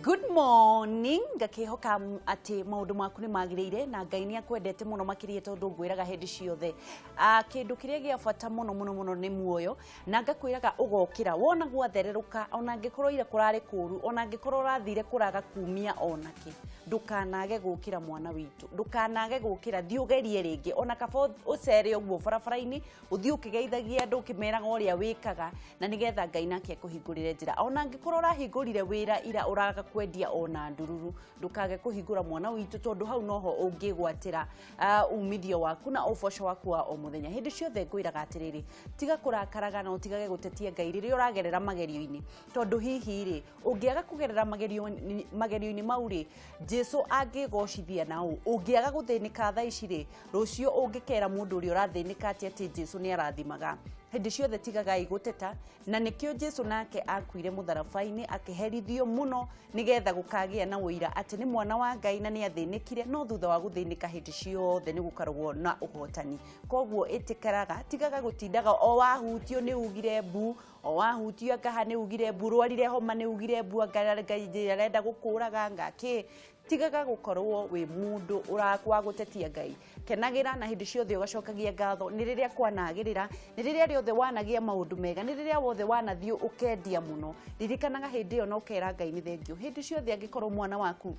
Good morning, ngakihoka ati maundu maku ni magirire na Ngai ni akwendete muno makirie tondu ngwiraga hindi ciothe kindu kiria gia bata muno ni muoyo na ngakwiraga ugokira wona gwathereruka ona ngikorwo ire kurari kuru ona ngikorwo rathire kuraga kumia onaki ndukanage gukira mwana witu ndukanage gukira thiugerie ringi ona kaba ucere ogwo barabara-ini uthii ukigeithagia andu ukimeraga uria wikaga na nigetha Ngai nake akuhingurire njira ona ngikorwo rahingurire wira ira uraga kwendia ona ndururu ndukage kuhingura mwana witu tondu hau noho ungigwatira umithio waku na uboco waku wa o muthenya hindi ciothe ngwiraga atiriri tiga kurakaraga na utigage gutetia Ngai riria uragerera magerio-ini tondu hihi ri ungiaga kugerera magerio-ini mau ri Jesu angigocithia nau ungiaga guthinika thaa ici ri rucio ungikera mundu uri urathinika ati Jesu ni arathimaga hindi ciothe tigaga iguteta na nikio Jesu nake akuire mutharabai-ini akiherithio muno nigetha gukagia na wira ati ni mwana wa Ngai na ni athinikire no thutha wa guthinika hindi ciothe ni gukarugwo na uhotani koguo itikaraga tigaga gutindaga o wahutio ni ugire bu o wahutio akaha ni ugire bu rwarire homa ni ugire bu Ngai arenda gukuraga ngaki tigaga gukorwo wi mundu urakwa gutetia Ngai kenagira na hindi ciothe ugacokagia ngatho ni riria kwanagirira ni riria riothe wanagia maundu mega ni riria wothe wanathio ukendia muno ririkanaga hindi yo no kera Ngai ni thengio hindi ciothe angikorwo mwana waku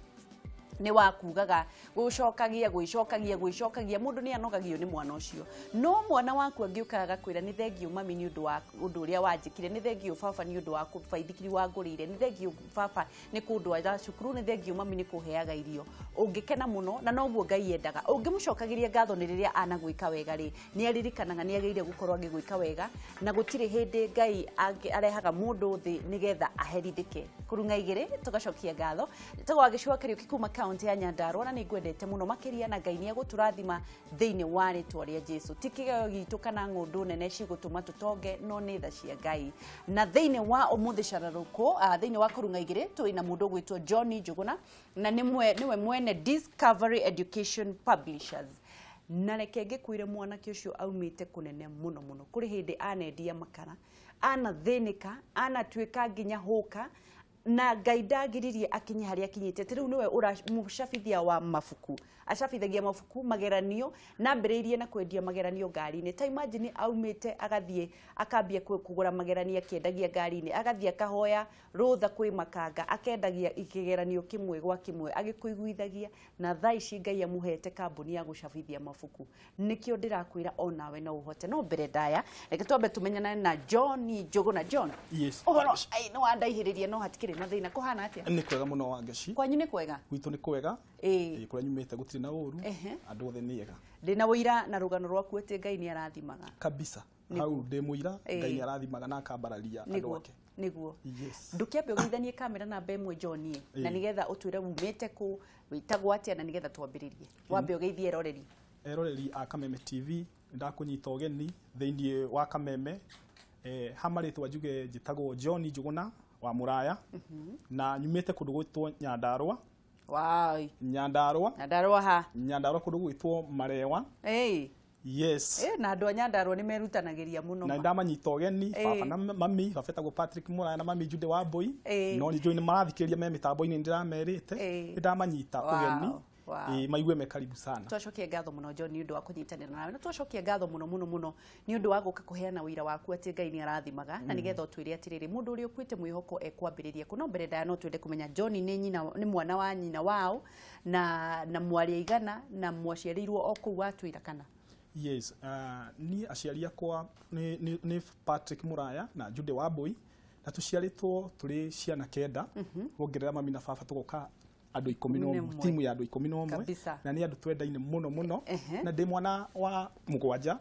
ni wakugaga gwicokagia mundu ni anogagio ni mwana ucio no mwana waku angiukaga kwira ni thengio mami ni undu wa undu uria wanjikire ni thengio baba ni undu wa kubaithikiri wa ngurire ni thengio baba ni kundu wa cukuru ni thengio mami ni kuheaga irio ungikena muno na noguo Ngai yendaga ungimucokagiria ngatho ni riria anagwika wega ri ni aririkanaga ni ageire gukorwo agigwika wega na gutire hindi Ngai arehaga mundu thi nigetha aherithike Kurung'a Igiri tugacokia ngatho tugagicwakirio kikuma county ya Nyandarua na ningwendete muno makiria na Ngai ni aguturathima thiini wa ritwa ria Jesu tikigeo gitu kana ngundu nene cigutuma tutonge no ni tha cia Ngai na thiini wa umuthi cararuko thiini wa Kurung'a Igiri twina mundu gwitwo Njuguna na niwe mwene Discovery Education Publishers na reke ngikwire mwana kiucio aumite kunene muno kuri hindi anendia makara anathinika anatwika nginya huka na Ngai ndagiririe akinye haria akinyite riu niwe uramucabithia wa mafuku acabithagia mafuku mageranio na mbiriirie na kwendia mageranio ngari-ini ta imagine aumite agathie akambia kugura mageranio akiendagia ngari-ini agathie akahoya rutha kwi makanga akendagia ikigeranio kimwe gwa kimwe agikuiguithagia na thaa ici Ngai amuhete kambuni ya gucabithia mafuku nikio ndirakwira onawe no uhote no mbere ndaya reke twambe tumenyana na Njuguna John yes ohoro ai no andaihiririe no hatikire na thina kuhana atia ni kwega muno wa Ngaci kwanyu ni kwega gwitu ni kwega kuria nyumite gutiri na uru andu othe ni ega ndina wira na rugano rwaku ati Ngai ni arathimaga kabisa hau ndi muira Ngai ni arathimaga na akambararia andu ake niguo yes ndukiambe ugithanie kamera na bemwe John na nigetha utwire umite ku witagwo atia na nigetha twambiririe wambe ugeithie eroreri a Kameme TV ndakunyita ugeni thiini wa Kameme hamaritwa njuge njitagwo John Njuguna wa Muraya na nyumite kundu gwitwo Nyandarua wai Nyandarua ha Nyandarua kundu gwitwo Marewa yes na andu a Nyandarua ni merutanagiria muno na ndamanyita ugeni baba na mami bafetagwo Patrick Muraya na mami Jude wa Boy no ni join marathikiria me mitambo-ini ndiramerite ndamanyita ugeni maigue me karibu sana twacokie ngatho muno John ni undu wa kunyitanira nawe na twacokie ngatho muno ni undu wa guka kuheana wira waku ati Ngai ni arathimaga na nigetha utwire atiriri mundu uri ukwite mwihoko ekwambiriria kuno mbere ndaya no twende kumenya John ni mwana wa nyina wao na mwari igana na mwaciarirwo oku watwira kana yes ni aciari akwa ni Patrick Muraya na Jude wa Boy na tuciaritwo turi ciana kenda wongerera mami na baba tugoka andu 11 timu ya andu 11 na ni andu twendaine muno na ndi mwana wa mugwanja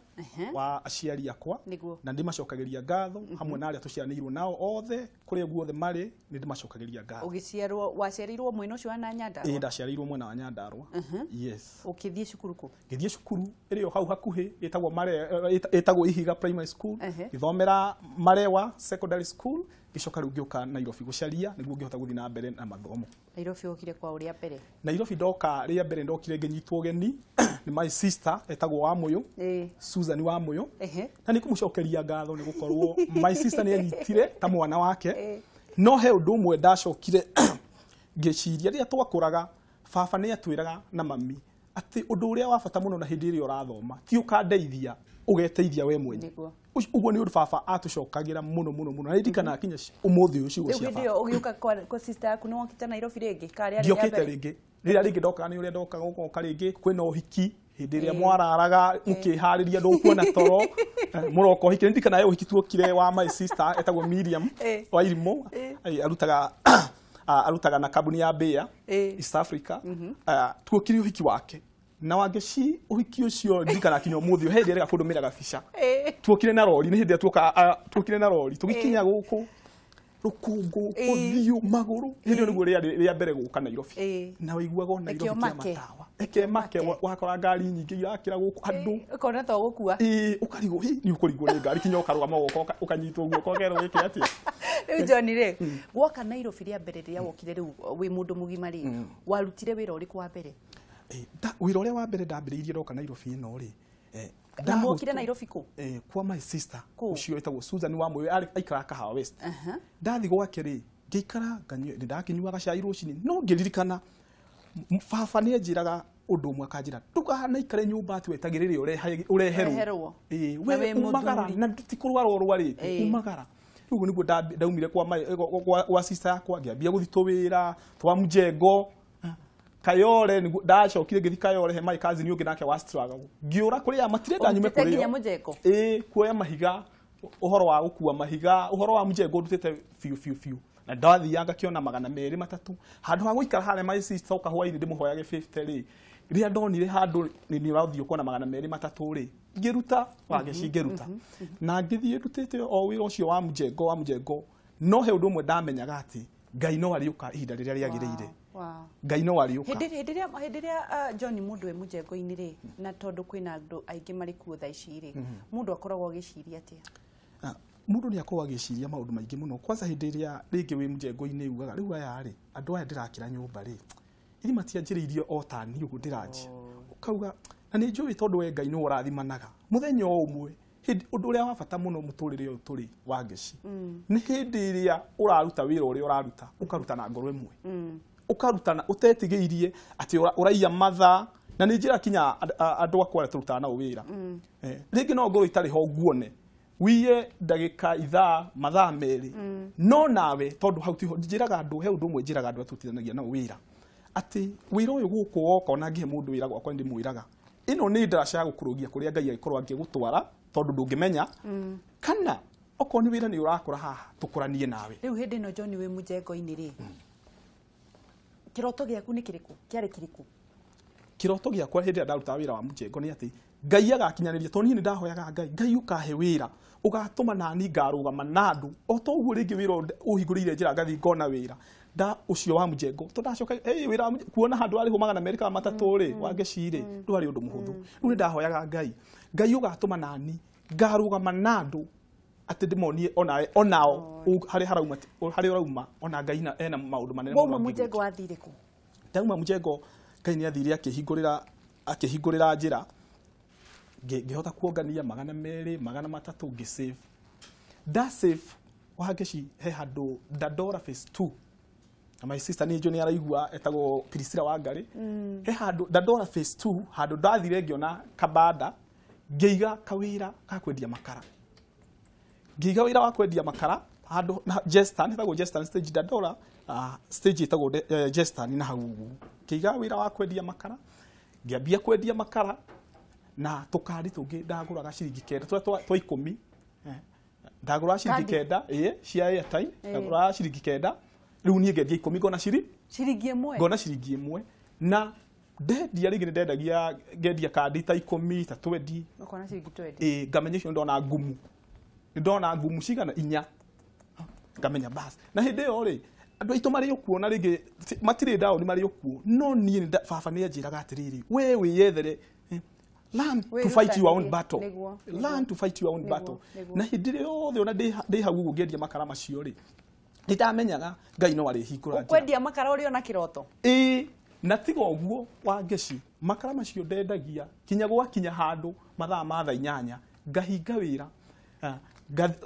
wa aciari akwa na ndi macokagiria ngatho hamwe na aria tucianirwo nao othe kuri guothe mari ni ndi macokagiria ngatho ugiciarwo waciarirwo mwena ucio wa Nyandarua ndaciarirwo mwena wa Nyandarua yes ukithie cukuru ku ngithie cukuru irio hau hakuhi etagwo etagwo Ihiga Primary School ithomera Marewa Secondary School gicoka riu ngioka Nairobi gucaria niguo ngihota guthi na mbere na mathomo Nairobi ukire kwa uria mbere Nairobi ndoka ria mbere ndokire nginyitwo geni ni my sister etagwo wa Muyo Susan wa Muyo na nikumucokeria ngatho ni gukorwo my sister ni anyitire ta mwana wake no he undu umwe ndacokire ngeciria ria twakuraga baba nĩ atwĩraga na mami atĩ ũndũ ũrĩa wa bata mũno na hĩndĩ ĩrĩa ũrathoma ti ũkandeithia ũgeteithia we mwenye uguo nĩ ũndũ baba atũcokagĩra mũno na ndirikana kinya ũmũthĩ ũcio cia baba rĩu ũgĩũka kwa sister yaku nĩ wokĩte Nairobi rĩngĩ karĩa ndiokĩte rĩngĩ rĩrĩa ndokaga nĩ ũrĩa ndokaga gũkoka rĩngĩ kwĩna ũhiki hĩndĩ ĩrĩa mwararaga mũkĩharĩria ndũkuona toro mũroko hiki ndirikana yo ũhiki tuokire wa my sister etagwo Miriam wa Irimũ arutaga na kambuni ya Bayer East Africa tuokire ũhiki wake na wangeci ũhiki ũcio ndirikana kinya ũmũthĩ hĩndĩ ĩrĩa kũndũmĩra gabica tuokire na rori nĩ hĩndĩ ĩrĩa tuokire na rori tũgĩkinya gũkũ rũkũngũ ũthiũ magũrũ hĩndĩ nĩguo rĩa mbere gũka Nairobi na waiguaga Nairobi kia matawa ekemake wakora ngari nyingĩ irakĩra gũkũ andũ ukona to gũkua ũkarigwo nĩ ũkũrigwo nĩ ngari kinya ũkarũgama ũgoka ũkanyitwo guoko kerwo gĩkĩ atĩa rĩu John rĩ gwoka Nairobi rĩa mbere rĩrĩa wokire rĩu wĩ mũndũ mũgima rĩ warutire wĩra ũrĩkũ wa mbere wĩra ũrĩa wa mbere ndambĩrĩirie ndoka Nairobi ĩno rĩ ndamokire Nairobi ku kwa my sister ucio etagwo Susan wa Mwĩ aikara Kahawa West ndathi gwake rĩ ngĩikara ndakinyuaga cai rũcinĩ no ngĩririkana baba nĩ anjĩraga ũndũ ũmwe akanjĩra ndũkahana ikare nyũmba ati wetagĩrĩre ũreherwo we umagara na tikurwarorwa rĩ umagara rĩu nĩguo ndaumire kwa sister yakwa ngĩambia gũthitũ wĩra twa Mjengo Kayore ndacokire ngithi Kayore he my cousin ũngĩ nake wa struggle ngiũra kũrĩa matirenda nyume kũrĩa kuoya mahiga ũhoro wa gũkua mahiga ũhoro wa Mjengo ndutĩte fiu na ndathianga kĩona 200 3 handũ ha gũikara harĩa my sister ũkahũa-inĩ ndĩmũhoyage 50 rĩ rĩrĩa ndonire handũ nĩ ũrathiĩ kuona 200 3 rĩ ngĩruta wangeci ngĩruta na ngĩthiĩ ndutĩte o wĩra ũcio wa Mjengo no he ũndũ ũmwe ndamenyaga atĩ Ngai no arĩũka ihinda rĩrĩa rĩagĩrĩire Ngai no arĩũka hĩndĩ ĩrĩa John mũndũ e Mjengo-inĩ rĩ na tondũ kwĩna andũ aingĩ marĩ kuo thaa ici rĩ mũndũ akoragwo agĩciria atĩa mũndũ nĩ akoragwo agĩciria maũndũ maingĩ mũno kwanza hĩndĩ ĩrĩa rĩngĩ wĩ Mjengo-inĩ ugaga rĩu aya rĩ andũ aya ndĩrakĩra nyũmba rĩ irĩ matianjĩrĩirie o ta niĩ ũguo ndĩranjia ukauga na nĩ njũĩ tondũ we Ngai no ũrathimanaga mũthenya ũmwe ũndũ ũrĩa wa bata mũno mũtũrĩre ũyũ tũrĩ wa ngeci nĩ hĩndĩ ĩrĩa ũraruta wĩra ũrĩa ũraruta ũkaruta na ngoro ĩmwe ukarutana utetigĩirie atĩ ũraiya matha na nĩ njĩra kinya andũ akwa tũrutaga na wĩra rĩngĩ no ngoro itarĩ ho nguone wiye ndagĩka ithaa mathaa merĩ no nawe tondũ hau tiho njĩraga andũ he ũndũ ũmwe njĩraga andũ atutithanagia na wĩra atĩ wĩra ũyũ gũkũ woka ona ngĩhe mũndũ wĩra gwakwa ndĩmwĩraga ĩno nĩ ndaraca ya gũkũrũgia kũrĩa Ngai agĩkorwo angĩgũtwara tondũ ndũngĩmenya kana okorwo nĩ wĩra nĩ ũrakora haha tũkũranie nawe rĩu hĩndĩ ĩno John wĩ Mjengo-inĩ rĩ kiroto gĩaku nĩ kĩrĩkũ kĩarĩ kĩrĩkũ kiroto gĩakwa hĩndĩ ĩrĩa ndarutaga wĩra wa Mjengo nĩ atĩ Ngai agakinyanĩria tondũ niĩ nĩ ndahoyaga Ngai ũkahe wĩra ũgatũma nani ngarũgama na andũ o to ũguo rĩngĩ wĩra ũhingũrĩire njĩra ngathi ngona wĩra ũcio wa Mjengo to ndacoka wĩra kuona handũ arĩ ho 200 rĩ wa ngecirĩ ndwarĩ ũndũ mũhũthũ rĩu nĩ ndahoyaga Ngai ũgatũma nani ngarũgama na andũ atĩ ndĩmonie onao harĩ ũrauma ona Ngai ena maũndũ manene mũno Mjengo wathire kũ ndauma Mjengo Ngai nĩ athire akĩhingũrĩra njĩra ngĩhota kuongania 200 300 ngĩsave save wangeci he handũ Dandora phase 2 na my sister nĩ nĩ araigua etagwo Priscilla wa Ngari he handũ Dandora phase 2 handũ ndathire ngĩona kabanda ngĩiga kawĩra ka kwendia makara ngĩiga wĩra wa kwendia makara handũ Jestan etagwo Jestan stage Dandora stage etagwo Jestan na hau ngĩiga wĩra wa kwendia makara ngĩambia kwendia makara na tukari tũngĩ ndagũraga ciringi 9 twa 10 ndagũraga ciringi 9 cia airtime ndagũraga ciringi 9 rĩu niĩ ngendia 10 ngona ciringi ĩmwe na ndendia rĩngĩ ndendagia ngendia kandi ta 10 ta 20 ukona ciringi 20 ngamenya icio ndona ngumu cigana 4 ngamenya bas na hĩndĩ ĩyo rĩ andũ aitũ marĩ okuona rĩngĩ matirĩ ndao nĩ marĩ okuo no niĩ baba nĩ anjĩraga atĩrĩrĩ we wĩyethere learn to fight your own battle na hĩndĩ ĩrĩa yothe ona ndĩ hau ũguo ngĩendia makara macio rĩ ndamenyaga Ngai no arĩhingũra njĩra ukwendia makara ũrĩ ona kĩroto na tiga ũguo wa ngeci makara macio ndendagia kinya gwakinya handũ mathaa ma thaa 8 ngahinga wĩra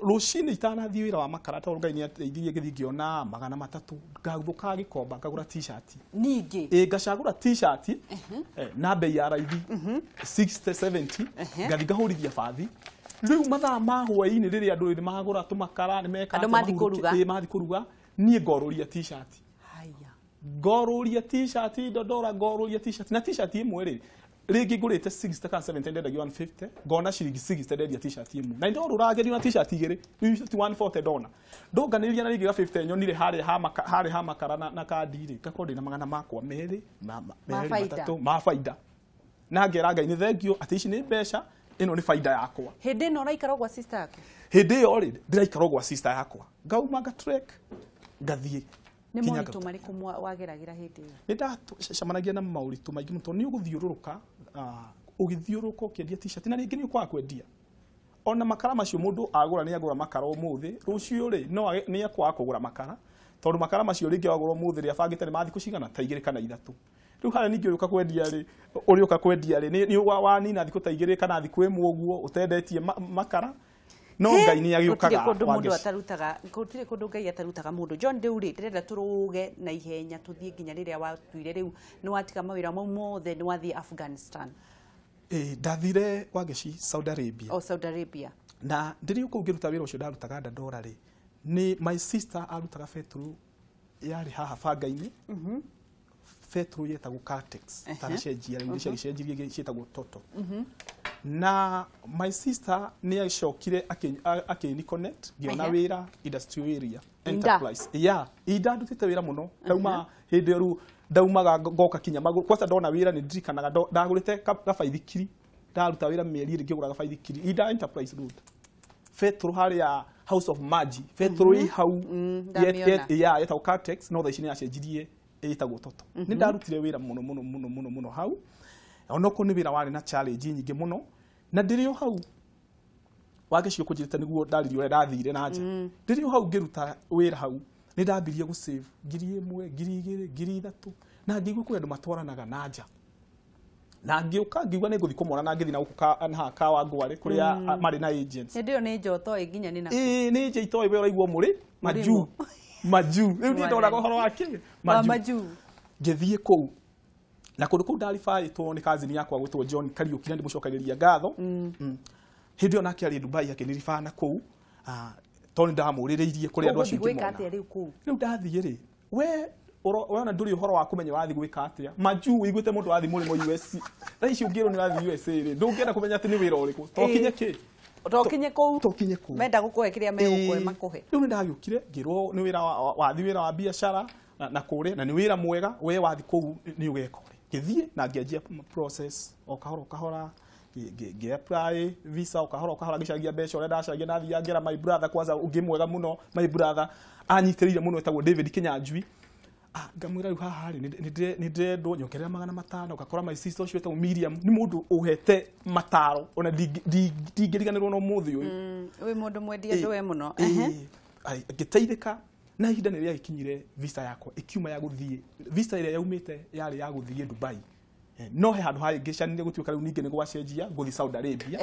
rucini itanathie wira wa makara to ngai ni ateithirie githi ngiona 300 ngaguthuka gikomba ngagura t-shirt ningi ngacagura t-shirt na bei ya raithi 60 70 ngathi ngahurithia bathi riu mathaa ma hwaini riria andu ni magura tumakara ni meka andu mathi kuruga nie ngoruria t-shirt haya ngoruria t-shirt ndodora ngoruria t-shirt na t-shirt imwe ri ringi ngurite 60 kana 70 ndendagia 150 ngona ciringi 60 ndendia t-shirt imwe na ndorurageria na t-shirt igiri 140 ndona ndonganiria na ringi 50 nyonire hari ha makara na kandi ri ngakorwo na magana makwa meri matatu ma faida na ngera ngai ni thengio ati ici ni mbeca ino ni faida yakwa hindi no raikara gwa sister yako hindi yo ri ndiraikara gwa sister yakwa ngauma nga trek ngathie ni moritu mariku wageragira hindi yo ndacamanagia na mauritu maingi muto ni uguthiururuka ugithiururuka ukiendia t-shirt na ringi ni ukwa kwendia ona makara macio mundu agura ni agura makara umuthi rucio ri no ni akwa kugura makara tondu makara macio ringi agura umuthi ri abangite ni mathi kucigana ta 2 kana 3 riu hara ningi uka kwendia ri uri uka kwendia ri ni wanina thiku ta 2 kana thiku imwe uguo utendetie makara no ngai ni agiukaga kundu mundu atarutaga gutire kundu ngai atarutaga mundu John Deuri ndirenda turuge na ihenya tuthie nginya riria watuire riu ni watika mawira mau mothe ni wathie Afghanistan ndathire wageci Saudi Arabia Saudi Arabia na ndiri uko ngiruta wira ucio ndarutaga ndora ri ni my sister arutaga fetru yari haha banga-ini fetru yetagwo Cartex taracenjia ringi ciacenjirie cietagwo Toto na my sister ni acokire akini connect ngiona wira industrial area enterprise ida ndutite wira muno ndauma hindi ru ndaumaga ngoka kinya maguru kwanza ndona wira ni ndirikanaga ndagurite gabaithikiri ndaruta wira mieri iri ngigura gabaithikiri ida enterprise road fetru hari ya house of maji fetru i hau yetagwo Cartex no thaici ni acenjirie itagwo Toto ni ndarutire wira muno hau onoko ni wira wari na challenge nyingi muno na ndirio hau wagecio kujirita niguo ndaririo ore ndathire na nja ndirio hau ngiruta wira hau ni ndambirie gu save 1,000 2,000 3,000 na ngigwa kuri andu matwaranaga na nja na ngiuka ngigwa ni nguthi kumona na ngithi na guka na ka wa ngware kuri mari na agents ndio ni njoto iginya ni na ni nje itoe we uraigwo muri maju riu ni ndoraga horo wake maju ngithie kou na kundu kuu ndaribai to ni kazini yakwa gwitwo John Kariuki ndi mucokagiriria ngatho hindi ona kiari Dubai akiniribana kou to ni ndamuririirie kuri andu acio gwika atia riu kou riu ndathie ri we ona nduri uhoro wa kumenya wathi gwika atia maju igwite mundu wathi muri mo US thaici ungiro ni wathi USA ri ndungienda kumenya ati ni wira uriku tokinye ki tokinye kou menda gukuhe kiria megukuhe makuhe riu ni ndagiukire ngirwo ni wira wathi wira wa biashara na kure na ni wira mwega we wathi kou ni ugeka ngithie na ngianjia process o kahora ngi apply visa o kahora ngicagia mbeca ore ndacagia nathia ngera my brother kwanza ungi mwega muno my brother anyitiriire muno etagwo David Kinyanjui ngamwira riu haha ri ni ndendo nyokerera 500 ukakora my sister ucio etagwo Miriam ni mundu uhete mataro ona ndingiriganirwo no muthi uyu we mundu mwendia ndwe muno ngiteithika na ihinda ni ria ikinyire visa yakwa ikiuma ya guthie visa ire yaumite yari ya guthie Dubai no he handu hari ngicanire gutwika riu ninge ni gwacenjia guthi Saudi Arabia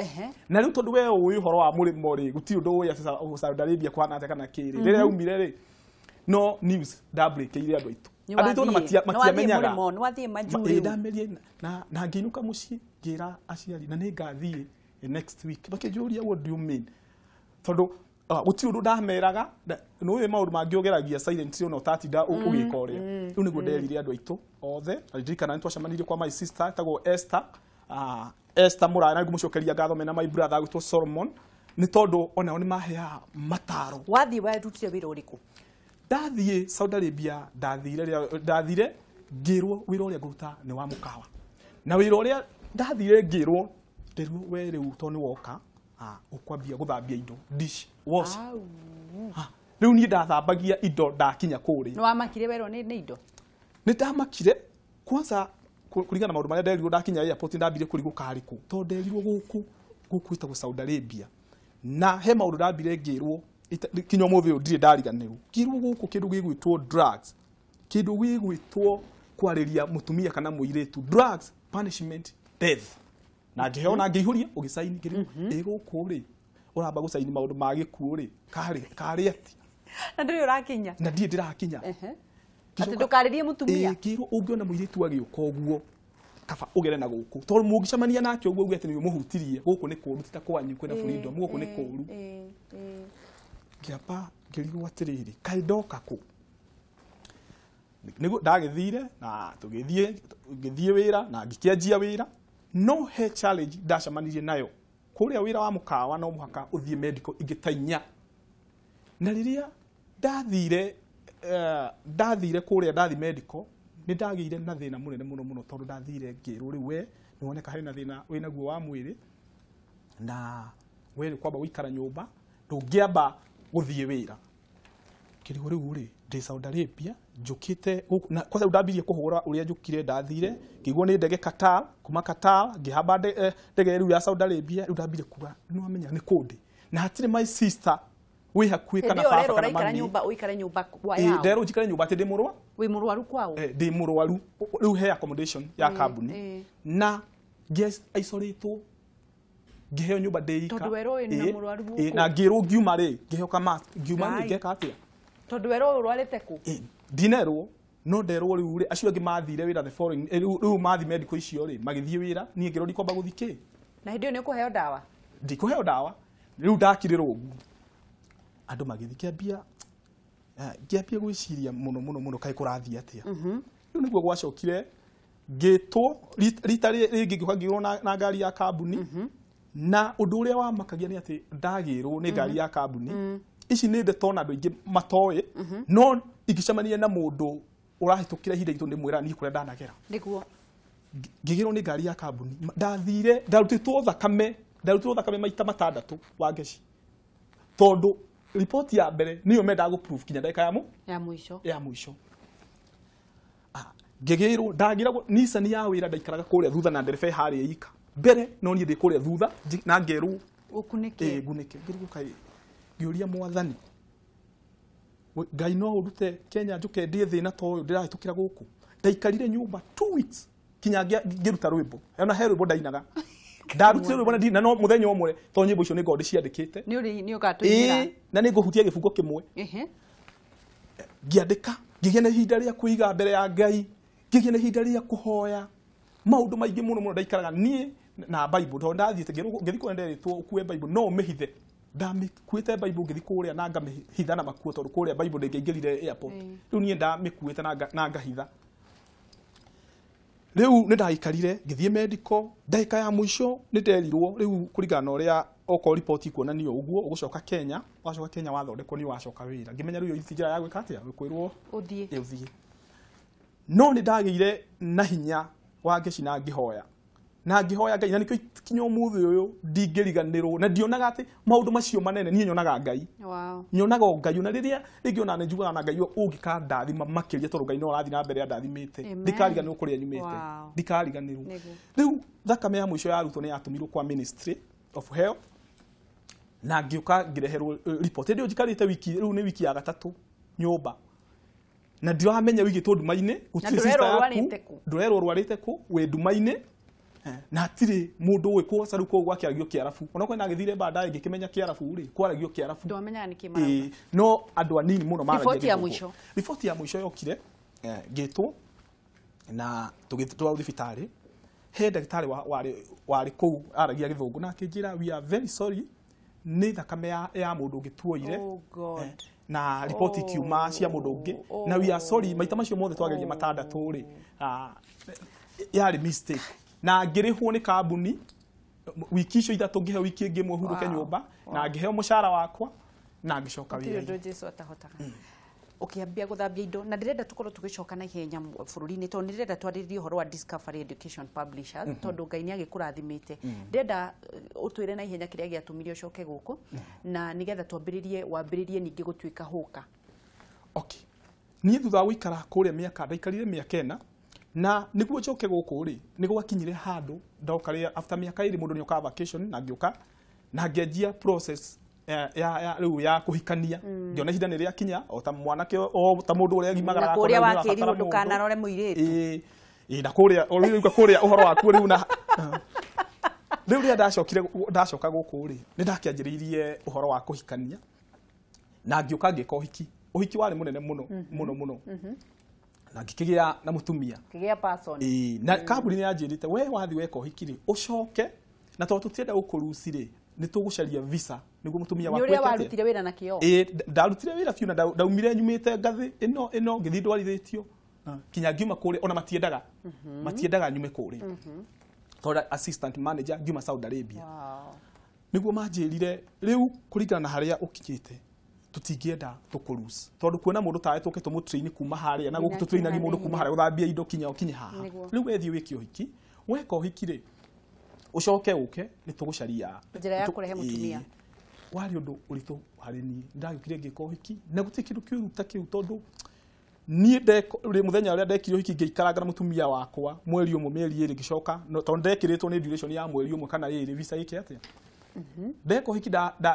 na riu tondu we uyu horo wa murimo ri guti undu uyu Saudi Arabia kwana ate kana kiri rire yaumire ri no news double keire andu aitu andu aitu matiamenyaga no wathie majuri ndamerie na nginuka muci ngira aciari na ni ngathie next week bakijuria what do you mean tondu guti undu ndameraga no we maundu mangiogeragia silent no tatinda ugika uria riu niguo nderire andu aitu othe ndirikana ntwacemanirie kwa my sister tagwo Esther Muraya na ngumucokeria ngatho mena my brother gwitwo Solomon ni tondu ona ni mahea mataro wathi wa rutire wira uriku ndathie Saudi Arabia ndathire ngirwo wira uria nguruta ni wa mukawa na wira uria ndathire ngirwo ndirwo we riu to ni woka ukwambia guthambia indo dish wash riu ni ndathambagia indo ndakinya kuri no amakire wero ni indo ni ndamakire kwanza kuringana na maundu maria nderirwo ndakinya airport ndambire kuriguka hariku to nderirwo guku itagwo Saudi Arabia na he maundu ndambire ngirwo kinya muthi ndire ndariganirwo ngirwo guku kindu gigwitwo drugs kindu gigwitwo kwariria mutumia kana muiretu drugs punishment death na ngiheona ngihuria ugisaini kiri iguku ri uramba gucaini maundu ma gikuo ri kari ati na nduri urakinya na ndie ndirakinya ati ndukaririe mutumia kiro ungiona muiritu agiuka uguo kaba ugere na guku tondu mungicamania nake uguo ugi ati ni muhutirie guku ni kuru tita kwanyu kwina freedom guku ni kuru ngiamba ngirigwo atiriri kai ndoka ku nigo ndagithire na tugithie wira na ngikianjia wira no he challenge ndacamanirie nayo kuria wira wa mukawa no muhaka uthie medical ingitainya na riria ndathire kuria ndathi medical ni ndagire na thina munene muno tondu ndathire ngirwo ri we ni woneka hari na thina wina guo wa mwiri na we kwamba wikara nyumba ndungiamba guthie wira kirigwo riu ri ndi Saudi Arabia njukite na kwanza ndambirie kuhura uria njukire ndathire ngigwo ni ndege Qatar kuma Qatar ngihamba ndege riu ya Saudi Arabia riu ndambire kuga no amenya ni kundi na hatire my sister wi hakui kana baba kana mami uikara nyumba kwa yao ndero njikara nyumba ati ndi murwa wi murwaru kwao ndi murwaru riu he accommodation ya kambuni na guest isolate ngiheo nyumba ndeika tondu wero wi na murwaru guko na ngirwo ngiuma ri ngiheo kama ngiuma ni ngeka atia tondu wero urwarite ku dinero no nderwo riu ri acio angi mathire wira the foreign riu mathi medical icio ri magithie wira ni ngiro ndikwamba guthike na hindio ni kuheo dawa ndikuheo dawa riu ndakirirwo andu magithike bia ngiambia gwiciria muno kai kurathia atia riu niguo gwacokire ngitwo rita ringi ngihagirwo na ngari ya kambuni na undu uria wa makagia ni ati ndagirwo ni ngari ya kambuni ici ni ndeto na andu ingi matoe no ingicamania na mundu urahitukira ihinda itu ndimwira ni kuria ndanagera niguo ngigirwo ni ngari ya kambuni ndathire ndarutitwo thakame maita matandatu wa ngeci tondu report ya mbere niyo menda go proof kinya ndeka ya muico ngigirwo ndagiragwo Nissan ya wira ndaikaraga kuria thutha na nderebe hari ika mbere no ni ndi kuria thutha na ngeru ukunike gunike ngirwo kai ngiuria mwathani Ngai no urute Kenya njuke ndie thina to uyu ndirahitukira guku ndaikarire nyumba 2 weeks kinya ngiruta rwimbo ona he rwimbo ndainaga ndarutire rwimbo na ndina no muthenya umwe to nyimbo icio ni ngodi ciandikite ni ukatuira na ni nguhutia gifungo kimwe ngiandika ngigia na ihinda ria kuiga mbere ya Ngai ngigia na ihinda ria kuhoya maundu maingi muno ndaikaraga nie na Bible to ndathiite ngithi kwenderetwo ukue Bible no mihithe ndamikuite Bible ngithi kuria na ngamihitha na makuo tondu kuria Bible ndingeingirire airport riu nie ndamikuite na ngahitha riu ni ndaikarire ngithie medical ndaika ya muico ni nderirwo riu kuringana uria oko report ikuonanio uguo ugucoka Kenya wacoka Kenya wathondekwo ni wacoka wira ngimenya riu njira ya gwika atia gwikirwo uthie no ni ndagire na hinya wa ngeci na ngihoya Ngai na nikio kinya umuthi uyu ndingiriganirwo na ndionaga ati maundu macio manene nie nyonaga Ngai nyonaga Ngai na riria ringiona ni Njuguna na Ngai ungika ndathima makiria tondu Ngai no arathi na mbere ya ndathimite ndikariganirwo kuria nyumite ndikariganirwo riu thakame ya muico ya rutwo ni yatumirwo kwa Ministry of Health na ngiuka ngireherwo report ndio njikarite wiki riu ni wiki ya gatatu nyumba na ndiramenya wiki to ndumaine gutire sister yaku ndurero rwarite ku we ndumaine na atire mundu we ko saru ko gwakiaragio kiarafu ona kwena ngithire baadaye ngikimenya kiarafu ri kwaragio kiarafu ndomenya ni kimara no andu anini muno maragia report ya muico yokire ngitwo na tugitwa thibitari he ndagitari wari ku aragia githungu na akinjira we are very sorry ni thakame ya mundu ngituoire na report ikiuma cia mundu ungi na we are sorry maita macio mothe twageria matandatu ri yari mistake na ngirihwo ni kambuni wiki icio ithatu ngihe wiki ingi mwe huruke nyumba na ngiheo mushara wakwa na ngicoka wira ndio Jesu atahotaga ukiambia guthambia indo na ndirenda tukorwo tugicoka na ihenya bururi-ini to ndirenda twaririe horo wa Discovery Education Publishers tondu Ngai ni agikurathimite ndirenda utwire na ihenya kiria giatumirio ucoke guku na nigetha wambiririe ningi gutuika huka okay ni thutha guikara kuria miaka ndaikarire miaka ena na niguo njoke guku ri niguo akinyire handu ndokaria after miaka iri mundu ni oka vacation na ngioka na ngenjia process ya riu ya kuhikania ngiona ihinda ni ria kinya o ta mwanake o ta mundu uria gimagara akora kuria wakiri mundu kana rore muiritu na kuria o riu kuria uhoro waku riu na Riu ria ndacoka guku ri ni ndakianjiriirie uhoro wa kuhikania na ngioka ngika uhiki wari munene muno na ngikigia na mutumia kigia person na kambuni yanjirite we wathi weka uhiki ri ucoke na to tutienda gukuruci ri ni tugucaria visa niguo mutumia wakwa ni uria warutire wira na kio ndarutire wira fiu na ndaumire nyumite ngathi ino ngithi ndwarithetio kinya ngiuma kuri ona matiendaga nyume kuri tonda assistant manager ngiuma Saudi Arabia niguo manjirire riu kuringana na haria ukinyite tutingienda tukuruci tondu kuona mundu tae tuke tumu train kuma haria na guku tutrainagi mundu kuma haria uthambia indo kinye haha riu wethi wiki uhiki weka uhiki ri ucoke uke ni tugucaria njira ya kurehe mutumia wari undu uritu hari ni ndagikire ngika uhiki na guti kindu kiuruta kiu tondu ni ri muthenya uria ndekire uhiki ngiikaranga na mutumia wakwa mweri umwe mieri iri gicoka tondu ndekiritwo ni duration ya mweri umwe kana iri visa iki atia ndeko hiki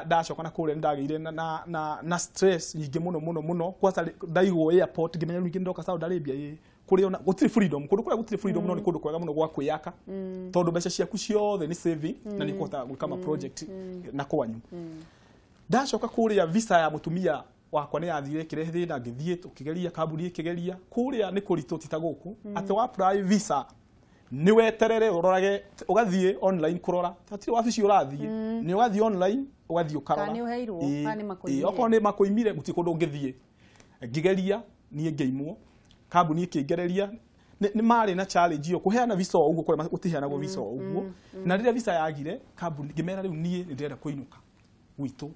ndacoka na kure ndagire na stress nyingi muno kwanza ndaigwo airport ngimenya nyingi ndoka Saudi Arabia kuri ona gutiri freedom gutiri freedom no ni kundu kwega muno gwa kwiyaka tondu mbeca ciaku ciothe ni saving na ni kuhota gwika ma project na kwanyu ndacoka kuria visa ya mutumia wakwa ni yathire kirehe na ngithie tukigeria kambuni ikigeria kuria ni kuritu titaguku ati wa apply visa ni weterere urorage ugathie online kurora tatiri wabici urathie ni ugathie online ugathie ukarora kani uheirwo kani makoimire oko ni makoimire guti kundu ngithie ngigeria ni ngeimwo kambuni ikingereria ni mari na challenge yo kuheana visa uguo kwa utiheana go visa uguo na rire visa yagire kambuni ngimera riu nie ni ndenda kuinuka gwitu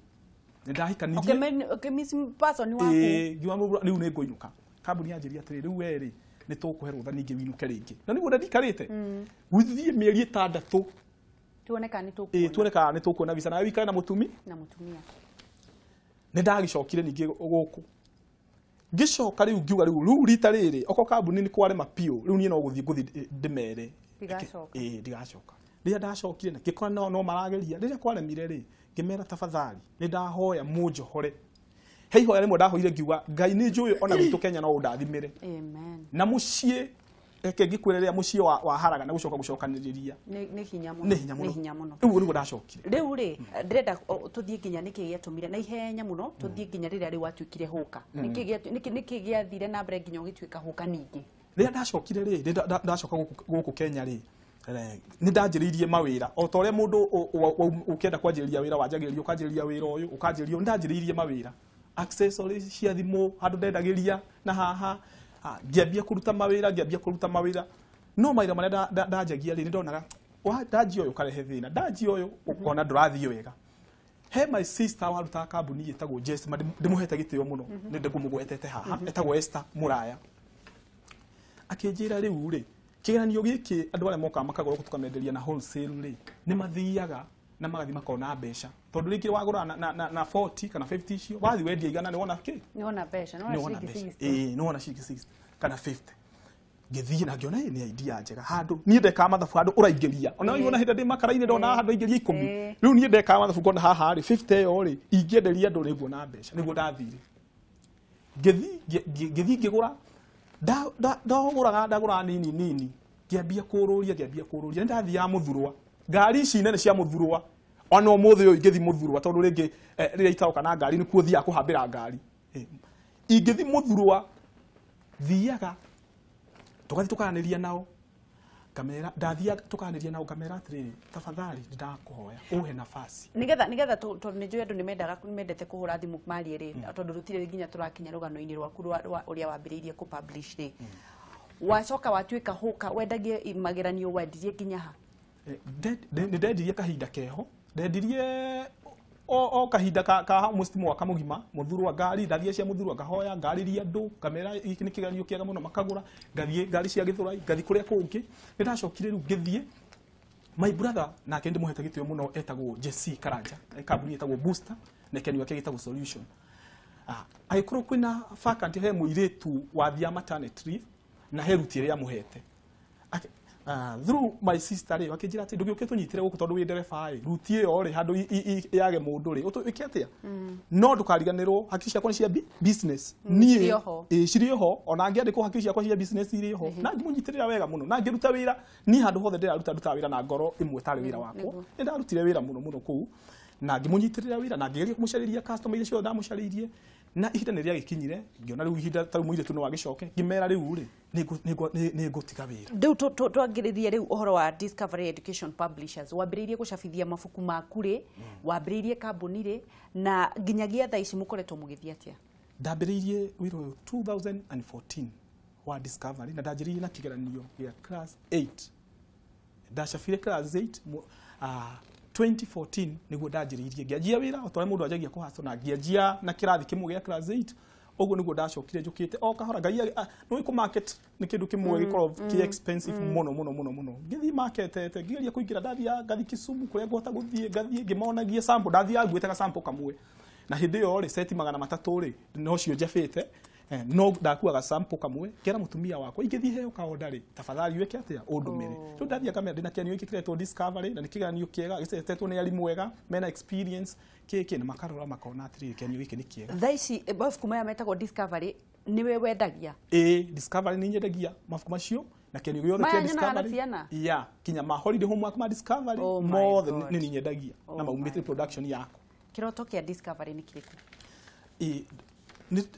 ni ndahikanirie okay missing person waku ngiwa riu ni nguinuka kambuni yanjiria atiri riu weri ni tukuherwo tha ningi winuke ringi na niguo ndikarite guthie mieri 6 tuoneka ni tukuona visa na wikare na mutumia ni ndagicokire ningi guku gicoka riu ngiuga riu rita riri oko kambuni ni kware mapio riu nie no guthie ndimere ndigacoka ria ndacokire na gikora no marageria riria kwaremire ri ngimera tafadhali ni ndahoya munjohore heiho rimwe ndahoire ngiuga ngai ni njui ona gwitu Kenya no undathimire amen na mucie eke ngikwererea mucie wa haraga na gucokaniriria ni hinya muno riu riu ndacokire riu ri ndirenda tuthie nginya niki giatumire na ihenya muno tuthie nginya riria ri watwikire huka niki giathire na mbere nginya ugitwika huka ningi riria ndacokire ri ndacoka guku Kenya ri ni ndanjiriirie mawira o tore mundu ukenda kwanjiriria wira wanjagiriria ukanjiriria wira uyu ukanjiriria ndanjiriirie mawira accessories cia thimu handu ndendagiria na haha ngiambia kuruta mawira no mawira maria ndanjagia ri ndonaga ndaji uyu karehe thina ndaji uyu ukona ndurathio wega he my sister waruta kambuni yetagwo Jess ndimuhete gitio muno ni ndikumugwetete haha etagwo Esther Muraya akinjira riu ri kigeranio giki andu aria moka makagura tukameenderia na wholesale ri ni mathiaga na magathi makona mbeca tondu ringi wagura na 40 kana 50 icio wathi wendia igana ni wona ki ni wona mbeca ni wona shilingi ni wona shilingi 60 kana 50 ngithie na ngiona ni idea njega handu nie ndeka mathabu handu uraingiria ona wona hindi ndi makaraini ndona handu ingiria 10 riu nie ndeka mathabu ngona haha ri 50 yo ri ingienderia andu niguo na mbeca niguo ndathire ngithi ngigura ndagura nini ngiambia kururia ndathi ya muthurwa ngari ici nene cia muthurwa ona umuthi uyu ngithi muthurwa tondu ringi riria itauka na ngari ni kuthia kuhambira ngari ingithi muthurwa thiaga tugathi tukaniriria nao kamera ndathia tukaniriria nao kamera atiri tafadhali ndakuhoya uhe nafasi nigetha tondu ni njui andu nimendete kuhura thimu mari ri tondu rutire nginya turakinya rugano-ini rwaku uria wambiriirie ku publish ri wacoka watwika huka wendagie mageranio wendirie nginya ha ndendirie kahinda keho ndendirie o kahinda ka almost mwaka mugima muthurwa ngari ndathie cia muthurwa ngahoya ngariria andu kamera iki ni kigeranio kiega muno makagura ngathie ngari cia githurai ngathi kuria kungi ndacokire riu ngithie my brother na kende muhete gitio muno etagwo Jesse Karanja kambuni etagwo Booster na kenyo kege etagwo Solution agikoro kwina faculty he muiritu wathia maternity na herutire ya muhete through my sister ri wakinjira ati ndugiuke tunyitire guku tondu wi ndereba ri rutie yo ri handu yage mundu ri utuike atia no ndukariganirwo hakiki ciakwa ni cia business nie ciri ho ona ngiandikwo hakiki ciakwa cia business iri ho na ngimunyitirira wega muno na ngiruta wira ni handu hothe ndiraruta wira na ngoro imwe tari wira wakwa ndarutire wira muno kuu na ngimunyitirira wira na ngigeria kumucariria customer ile cio ndamucaririe na ihinda ni ria gikinyire ngiona riu ihinda taru muire tu no wagicoke ngimera riu ri ni ngutiga wira riu twangiririe riu uhoro wa Discovery Education Publishers wambiririe gucabithia mabuku maku ri wambiririe kambuni ri na nginyagia thaa ici mukoretwo mugithia atia ndambiririe wira 2014 wa Discovery na ndajiririe na kigeranio ya class 8 ndacabire class 8 2014 niguo ndajiririe ngianjia wira otore mundu ajagia kuhaso na ngianjia na kirathi kimwe gia class 8 oguo niguo ndacokire njukite o kahora ngai no iku market ni kindu kimwe gikoro ki expensive muno ngithi market ngigeria kuingira ndathia ngathi Kisumu kuria ngota guthie ngathie ngimonagie sample ndathia ngwetaga sample kamwe na hindi yo ri seti 300 ri no cio njafite no ndakuaga sample kamwe kera mutumia wako ingithi heo kaonda ri tafadhali weke atia undumire tu ndathia kamera ndina kianio ikiretwo Discovery na nikiganio kiega gicetetwo ni arimu wega mena experience kiki na makarora makona atiri kianio giki ni kiega thaici mabuku maya metagwo Discovery niwe wendagia Discovery ni nyendagia mabuku macio na kianio gĩothe kia Discovery ya kinya ma holiday homework ma Discovery mothe ni nyendagia na maumite production yako kiroto kia Discovery ni kiriku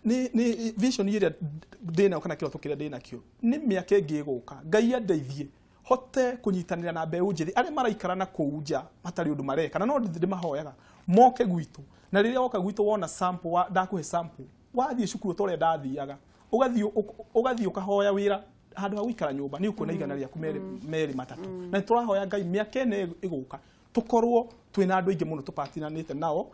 ni vision ire ndina kana kiroto kiria ndina kio ni miaka ingi guka ngai andeithie hote kunyitanira na mbeu njithi ari maraikara na kuunja matari undu mareka na no ndimahoyaga moke gwitu na riria woka gwitu wona sample ndakuhe sample wathie cukuru tore ndathiaga ugathie ukahoya wira handu ha gwikara nyumba ni ukuna igana ria meri matatu na turahoya ngai miaka ine iguka tukorwo twina andu ingi muno tupatinanite nao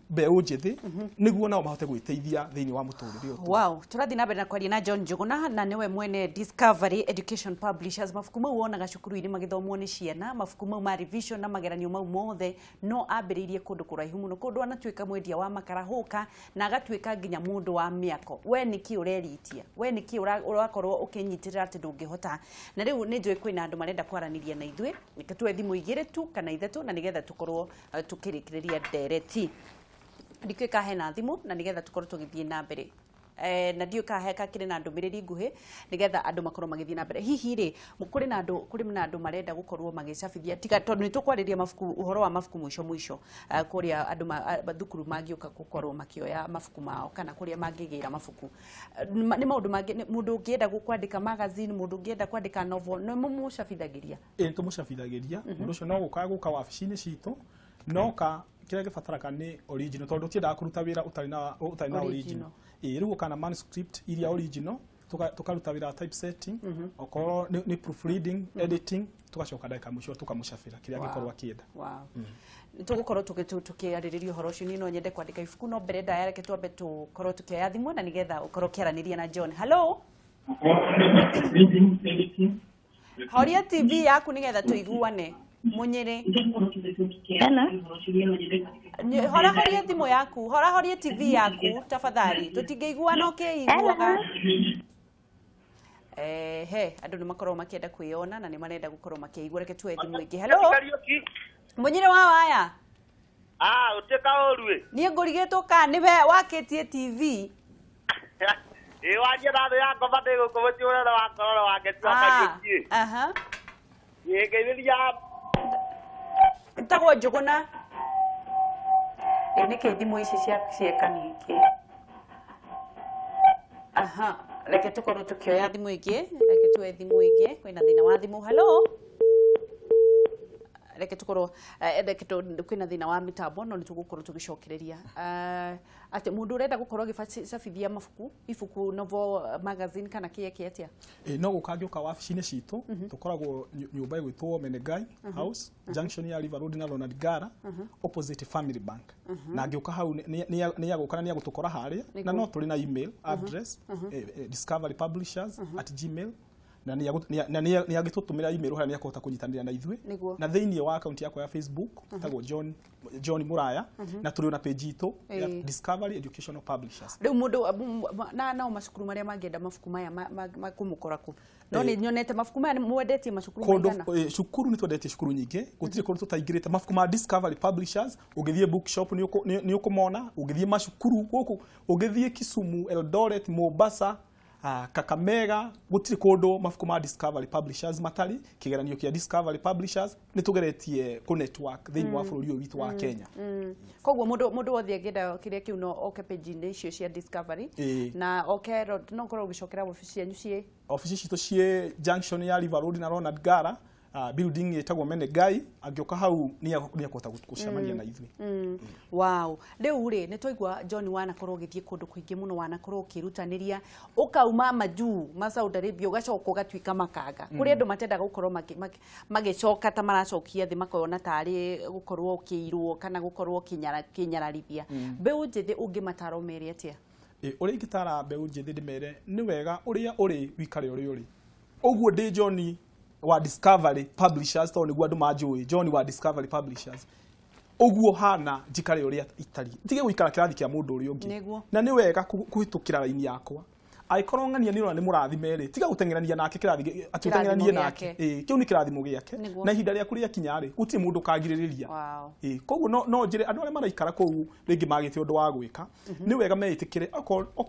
mbeu njithi niguo nao mahote gwiteithia thiini wa muturire utu wow turathi na mbere na kwaria na John Njuguna na niwe mwene Discovery Education Publishers mabuku mau wonaga cukuru iri magithomwo ni ciana mabuku mau ma revision na mageranio mau mothe no ambiririe kundu kuraihu muno kundu anatuika mwendia wa makarahuka na agatuika nginya mundu wa miako we niki ureritia we niki urakorwo ukinyitirira ati ndungihota na riu ni njui kwina andu marenda kwaraniria na ithwe ikatwe thimu igire tu kana ithatu na nigetha tukorwo tukirikiria ndereti ndikwe kahena thimu na nigetha tukorwo tugithie na mbere na ndio kaheka kire na ndumiriri nguhi nigetha andu makorwo magithie na mbere hihi ri kuri na andu marenda gukorwo magicabithia tiga tondu nitukwariria mabuku uhoro wa mabuku mwisho kuria andu thukuru magiuka gukorwo makioya mabuku mao kana kuria mangigira mabuku ni maundu mangi mundu ungienda gukwandika magazine mundu ungienda kwandika novel no mumucabithagiria tumucabithagiria mundu ucio no guka wabici-ini citu noka kire gibataraka ni original tondu tiendaga kuruta wira utari na original riu kana manuscript iria original tukaruta wira typesetting okoro ni proofreading editing tugacoka ndaka mucio tukamucabira kiria gikorwo akienda tugukorwo tukiaririria uhoro ucio ni no nyende kwandika ibuku no mbere ndayareke twambe tukorwo tukioya thimu na nigetha ukorwo kiaraniria na John hello horia TV yaku nigetha tuiguane munyere hora horia thimu yaku hora horia TV yaku tafadhali tutingeiguana ukiiguaga andu ni makorwo makienda kuiona na ni marenda gukorwo makiigua reke tuwe thimu ingi hello munyere wa waya uteka orue nie ngurigetwo ka niwe wakitie TV waje rado ya ngoma ndego kubuti ura wa korora wake tuaka giki yegeria ntagwo Njuguna niki thimu ici cieka niki reke tukorwo tukioya thimu ingi reke tuwe thimu ingi kwina thina wa thimu hello reke tukorwo kwina thina wa mitambo no nitugukorwo tugicokereria ati mundu urenda gukorwo gicabithia mabuku ibuku novel magazine kana kieke atia no gukangiuka wabici-ini citu tukoragwo nyumba igwitwo Menegai House junction ya River Road na Ronald Gara opposite Family Bank na ngiuka hau ni yagukana ni yagutukora haria na no turi na email address discoverypublishers@gmail na ni agitutumira email haya ni akota kunyitanira na ithui na thiini wa account yakwa ya Facebook tagwo John Muraya na turi na page itu ya Discovery Educational Publishers. Riu mundu na macukuru maria mangenda mafuku maya makumukora ku no ni nyonete mafuku maya mwendetie macukuru maigana cukuru ni twendete cukuru nyingi gutire kundu tutaingirite mafuku ma Discovery Publishers ugithie bookshop ni ukumona ugithie macukuru guku ugithie Kisumu, Eldoret, Mombasa, Kakamega gutire kundu mafuku ma Discovery Publishers matari kigeranio kia Discovery Publishers ni tugeretie ku network thiini wa bururi witu wa Kenya. Koguo mundu wothe angenda kiria kiu no oke page-ini icio cia Discovery na oke no korwo gicokera ofisi yanyu cie ofisi citu cie junction ya River Road na Ronald Gara building etagwo Menegai agioka hau ni akota gucemania na ithui. Wow, riu ri ni twaigua John wana korwo githie kundu kuingi muno wana korwo kirutaniria ukauma majuu ma Saudi Arabia ugacoka ugatwika makanga kuri andu matenda gukorwo magicoka ta maracokia thi makona tari gukorwo kiirwo kana gukorwo kinyararithia mbeu njithi ungi mataro meri atia uri ngitara mbeu njithi ndimere ni wega uria uri wikare uri uguo ndi John wa Discovery Publishers to ni gwandu majui John wa Discovery Publishers uguo hana jikare uria itari tige guikara kirathi kia mundu uri ungi na ni wega kuhitukira raini yakwa aikorwo ngania ni rona ni murathimeri tiga gutengerania nake kirathi atutengeranie nake kiu ni kirathimo giake na ihinda ria kuria kinyari uti mundu kagiririria koguo no njire andu aria maraikara kou ringi magite undu wa gwika ni wega meitikire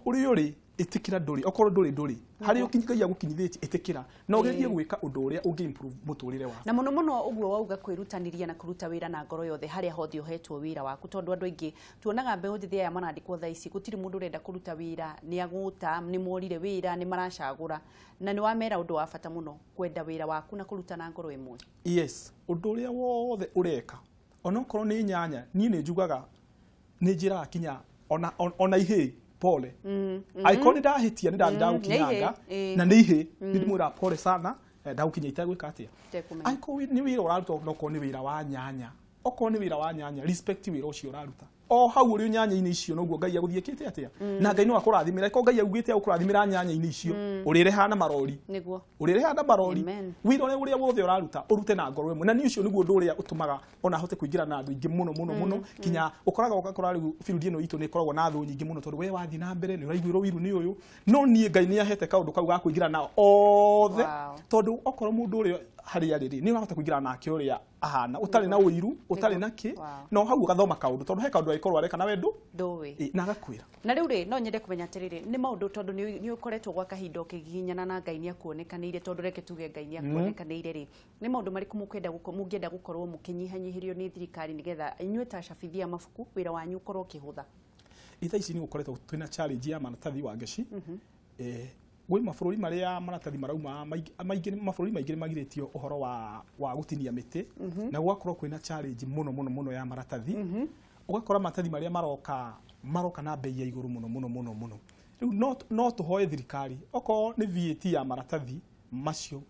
uri uri itikira nduri okorwo nduri hari ukinyigaia gukinyithiti itikira no gerie gwika undu uria ungi improve muturire wa na muno uguo wauga kwirutaniria na kuruta wira na ngoro yothe haria hothe uhetwo wira waku tondu andu aingi tuonaga mbeu njithi ya marandikwo thaa ici gutiri mundu urenda kuruta wira ni aguta ni morire wira ni maracagura na ni wamera undu wa bata muno kwenda wira waku na kuruta na ngoro imwe. Yes, undu uria wothe ureka onokorwo ni nyanya ni njugaga ni njira kinya ona ihe pole aikoni ndahitia ni ndagukinyanga na ni ihe ndimura pole sana ndagukinya itagwika atia aiko ni wira uraruta noko ni wira wa nyanya oko ni wira wa nyanya respect wira ucio uraruta o hau uri nyanya-ini icio noguo Ngai aguthiekete atia na Ngai no akurathimira ko Ngai augite agukurathimira nyanya-ini icio urirehana marori niguo urirehana marori wira uria wothe uraruta urute na ngoro imwe na ni ucio niguo ndu uria utumaga ona hote kuingira na andu ingi muno kinya ukoraga ukakora riu field ino itu ni koragwo na thu nyingi muno tondu we wathi na mbere ni uraiguirwo wiru ni uyu no nie Ngai ni ahete kaundu kau ga kuingira na othe tondu okorwo mundu uria hari ariri ni urahota kuingira nake uria ahana utari na uiru utari na ki no hau ugathoma kaundu tondu he kaundu aikorwo areka na wendu nduwi na agakwira na riu ri no nyende kumenya atiriri ni maundu tondu ni ukoretwo gwa kahinda ukiginyana na Ngai ni akuonekanire tondu reke tuge Ngai ni akuonekanire ri ni maundu mariku mukienda gukorwo mukinyihanyihirio ni thirikari nigetha inyuĩ ta cabithia mabuku wira wanyu ukorwo ukihutha itha ici ni ukoretwo twina challenge ya maratathi wa ngeci gwe mabũrũri maria maratathi marauma mabũrũri maingĩ magiritio uhoro wa gutinia miti na gwakorwo kwina challenge muno ya maratathi ugakora maratathi maria maroka na bei ya iguru muno riu no tuhoye thirikari oko ni VAT ya maratathi macio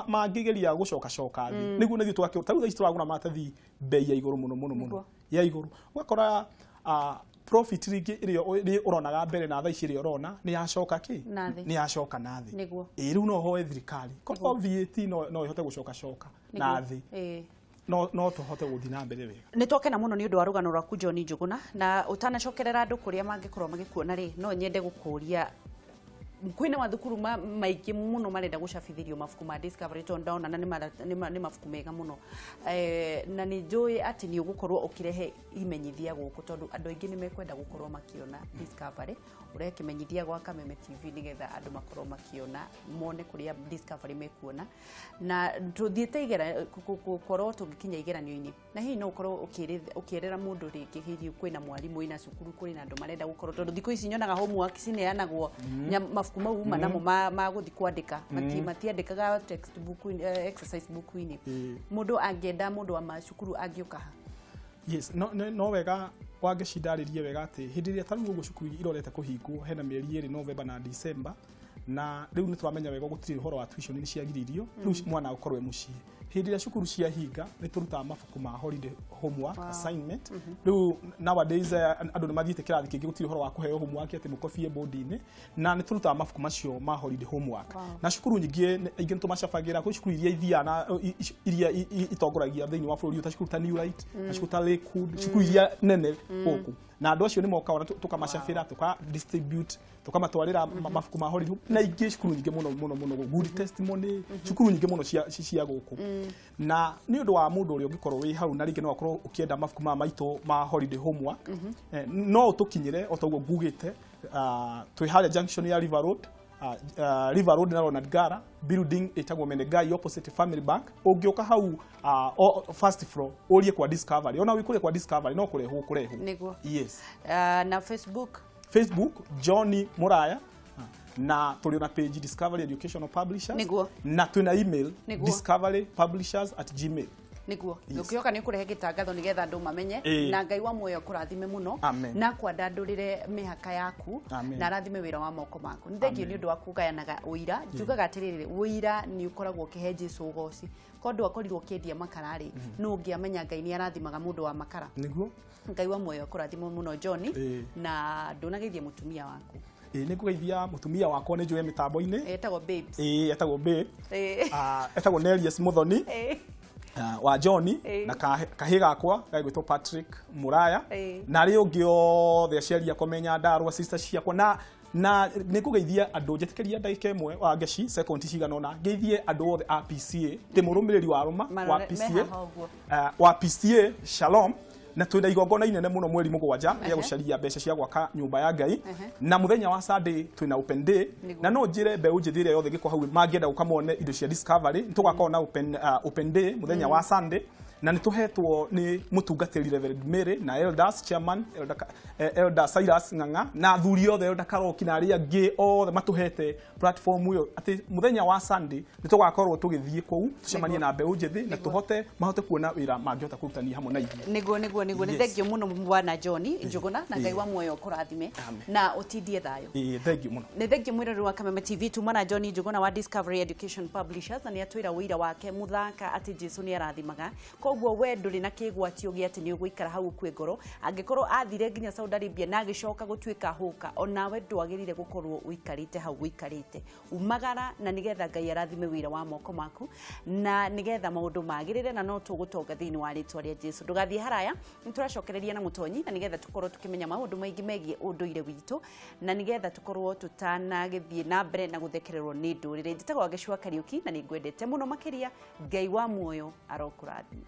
mangigeria gucoka thi niguo nathi twake tauga ici turagura maratathi bei ya iguru muno ya iguru ugakora profit rigi irio uronaga mbere na thaa ici irio urona ni yacoka ki ni yacoka nathi riu no hoye thirikari ko VAT no ihote gucoka nathi no tuhote guthi na mbere wega ni twakena muno ni undu wa rugano rwaku John Njuguna na utanacokerera andu kuria mangikorwo magikuona ri no nyende gukuria kwina mathukuru maingi muno marenda gucabithirio mabuku ma Discovery tondu ndaona na ni mabuku mega muno na ni njui ati ni ugukorwo ukirehe imenyithia guku tondu andu aingi ni mekwenda gukorwo makiona Discovery urehe kimenyithia gwa Kameme TV nigetha andu makorwo makiona mone kuria Discovery mekuona na tuthiete igera gukorwo tugikinya igeranio-ini na hihi no ukorwo ukierera mundu ringi hihi kwina mwarimu ina cukuru kuri na andu marenda gukorwo tondu thikũ ici nyonaga homework cineanagwo mabuku mau manamo ma guthi kwandika matiandikaga textbook exercise book-ini mundu angenda mundu wa macukuru angioka yes no wega wangecindaririe wega ati hindi ria taru uguo cukuru irorete kuhingwo hena mieri iri November na December na riu ni twamenya wega gutiri horo wa tuition ni ciagiririo riu mwana ukorwe mucii hindi ya cukuru cia hinga ni turuta mabuku ma holiday homework assignment riu nowadays andu ni mathiite kirathi kingi gutiri horo wa kuheo homework ati mukofie board-ini na ni turuta mabuku macio ma holiday homework na cukuru nyingi ingi tumacabagira ku cukuru iria ithiana iria itongoragia thiini wa bũrũri ta cukuru ta New Light na cukuru ta Lakewood cukuru iria nene guku na andu acio ni mokaga tukamacabira tuka distribute tukamatwarira mabuku ma holiday na ingi cukuru nyingi muno good testimony cukuru nyingi muno cia guku na ni undu wa mundu uri ungikorwo wi hau na ringi no akorwo ukienda mabuku ma maito ma holiday homework no tukinyire otaguo ngugite twi haria junction ya River Road River Road na Ronald Gara building etagwo Menegai opposite Family Bank ungioka hau first floor urie kwa Discovery ona wikure kwa Discovery no kurehu niguo yes na Facebook Johnny Muraya na tuli na page Discovery Educational Publishers niguo na tuna email discoverypublishers@gmail niguo ukioka ni kurehe gitangatho nigetha andu mamenye na Ngai wa muoyo kurathime muno na kwandandurire mihaka yaku na rathime wira wa moko maku ndengio ni undu wa kugayanaga uira njugaga atiriri uira ni ukoragwo ukihe Jesu ugoci kondu akorirwo kiendia makarari no ungiamenya Ngai ni arathimaga mundu wa makara niguo Ngai wa muoyo kurathime muno John na ndunageithie mutumia waku ni kugeithia mutumia wakwa ni njue mitambo-ini etagwo babes etagwo babe etagwo Nelius Muthoni wa Johnny na kahi gakwa gaigwitwo Patrick Muraya na ri ungi othe aciari akomenya ndarwa sister ciakwa na ni kugeithia andu njetikiria ndagika imwe wa ngeci second cigana na ngeithie andu othe a PCA ti murumiriri wa ruma wa PCA Shalom na twina igongona inene muno mweri mugwanja ya gucaria mbeca cia gwaka nyumba ya Ngai na muthenya wa Sunday twina open day na no njire mbeũ njithire yothe giko hau mangienda gukamone indo cia Discovery nitugakorwo na open day muthenya wa Sunday na nituhetwo ni mutungatiri Reverend Mary na elders chairman elder Cyrus Ng'ang'a na thuri othe elder Karoki na aria angi othe matuhete platform uyo ati muthenya wa Sunday nitugakorwo tugithie kou tucemanie na mbeũ njithi na mahote kuona wira mangihota kurutania hamwe na ithuĩ niguo ni thengio muno bwana John Njuguna na Ngai wa muoyo kurathime na utindie thayo thengio muno ni thengio mwirori wa Kameme TV tumana John Njuguna wa Discovery Education Publishers na ni atwira wira wake muthaka ati Jesu ni arathimaga koguo we nduri na kigwatio gi ati ni uguikara hau kwi ngoro angikorwo athire nginya Saudi Arabia na agicoka gutuika huka ona we ndwagirire gukorwo uikarite hau uikarite umagara na nigetha Ngai arathime wira wa moko maku na nigetha maundu magirire na no tugutonga thiini wa ritwa ria Jesu ndugathie haraya nituracokereria na mutonyi na nigetha tukorwo tukimenya maundu maingi megie unduire witu na nigetha tukorwo tutana githie na mbere na guthekererwo ni ndurire njitagwo Gicua Kariuki na ningwendete muno makiria Ngai wa muoyo arokurathima.